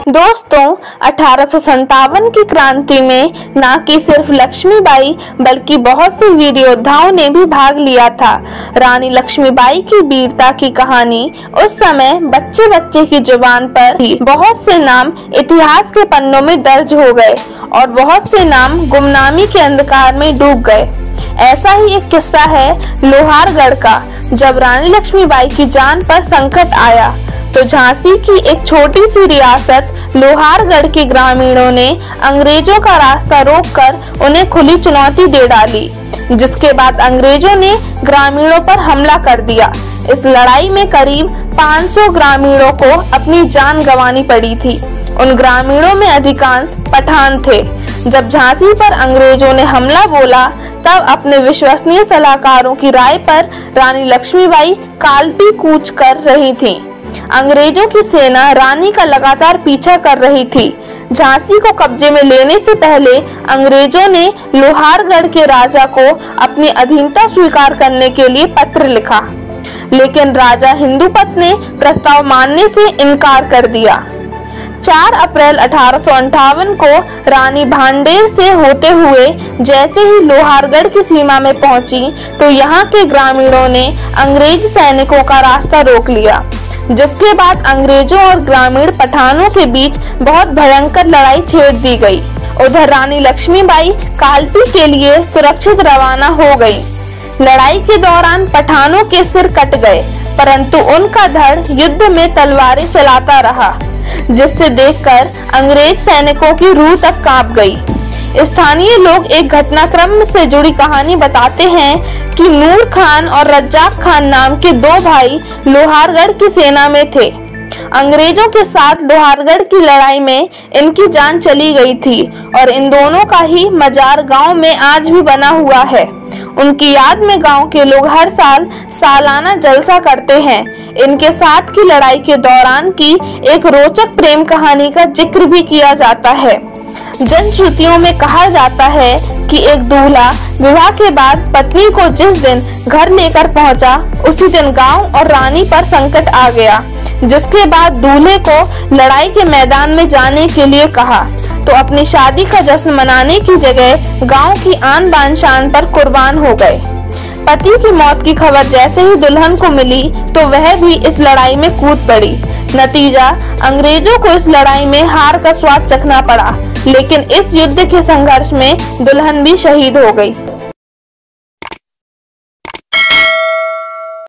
दोस्तों 1857 की क्रांति में न कि सिर्फ लक्ष्मीबाई बल्कि बहुत से वीर योद्धाओं ने भी भाग लिया था। रानी लक्ष्मीबाई की वीरता की कहानी उस समय बच्चे बच्चे की जुबान पर थी। बहुत से नाम इतिहास के पन्नों में दर्ज हो गए और बहुत से नाम गुमनामी के अंधकार में डूब गए। ऐसा ही एक किस्सा है लोहारगढ़ का। जब रानी लक्ष्मीबाई की जान पर संकट आया तो झांसी की एक छोटी सी रियासत लोहारगढ़ के ग्रामीणों ने अंग्रेजों का रास्ता रोककर उन्हें खुली चुनौती दे डाली, जिसके बाद अंग्रेजों ने ग्रामीणों पर हमला कर दिया। इस लड़ाई में करीब 500 ग्रामीणों को अपनी जान गंवानी पड़ी थी। उन ग्रामीणों में अधिकांश पठान थे। जब झांसी पर अंग्रेजों ने हमला बोला तब अपने विश्वसनीय सलाहकारों की राय पर रानी लक्ष्मीबाई कालपी कूच कर रही थीं। अंग्रेजों की सेना रानी का लगातार पीछा कर रही थी। झांसी को कब्जे में लेने से पहले अंग्रेजों ने लोहारगढ़ के राजा को अपनी अधीनता स्वीकार करने के लिए पत्र लिखा, लेकिन राजा हिंदुपत ने प्रस्ताव मानने से इनकार कर दिया। 4 अप्रैल 1858 को रानी भांडेर से होते हुए जैसे ही लोहारगढ़ की सीमा में पहुंची तो यहाँ के ग्रामीणों ने अंग्रेज सैनिकों का रास्ता रोक लिया, जिसके बाद अंग्रेजों और ग्रामीण पठानों के बीच बहुत भयंकर लड़ाई छेड़ दी गई। उधर रानी लक्ष्मीबाई कालपी के लिए सुरक्षित रवाना हो गई। लड़ाई के दौरान पठानों के सिर कट गए, परंतु उनका धड़ युद्ध में तलवारें चलाता रहा, जिससे देखकर अंग्रेज सैनिकों की रूह तक कांप गई। स्थानीय लोग एक घटनाक्रम से जुड़ी कहानी बताते हैं कि नूर खान और रज्जाक खान नाम के 2 भाई लोहारगढ़ की सेना में थे। अंग्रेजों के साथ लोहारगढ़ की लड़ाई में इनकी जान चली गई थी और इन दोनों का ही मजार गांव में आज भी बना हुआ है। उनकी याद में गांव के लोग हर साल सालाना जलसा करते हैं। इनके साथ की लड़ाई के दौरान की एक रोचक प्रेम कहानी का जिक्र भी किया जाता है। जनश्रुतियों में कहा जाता है कि एक दूल्हा विवाह के बाद पत्नी को जिस दिन घर लेकर पहुंचा, उसी दिन गांव और रानी पर संकट आ गया, जिसके बाद दूल्हे को लड़ाई के मैदान में जाने के लिए कहा तो अपनी शादी का जश्न मनाने की जगह गांव की आन बान शान पर कुर्बान हो गए। पति की मौत की खबर जैसे ही दुल्हन को मिली तो वह भी इस लड़ाई में कूद पड़ी। नतीजा, अंग्रेजों को इस लड़ाई में हार का स्वाद चखना पड़ा, लेकिन इस युद्ध के संघर्ष में दुल्हन भी शहीद हो गई।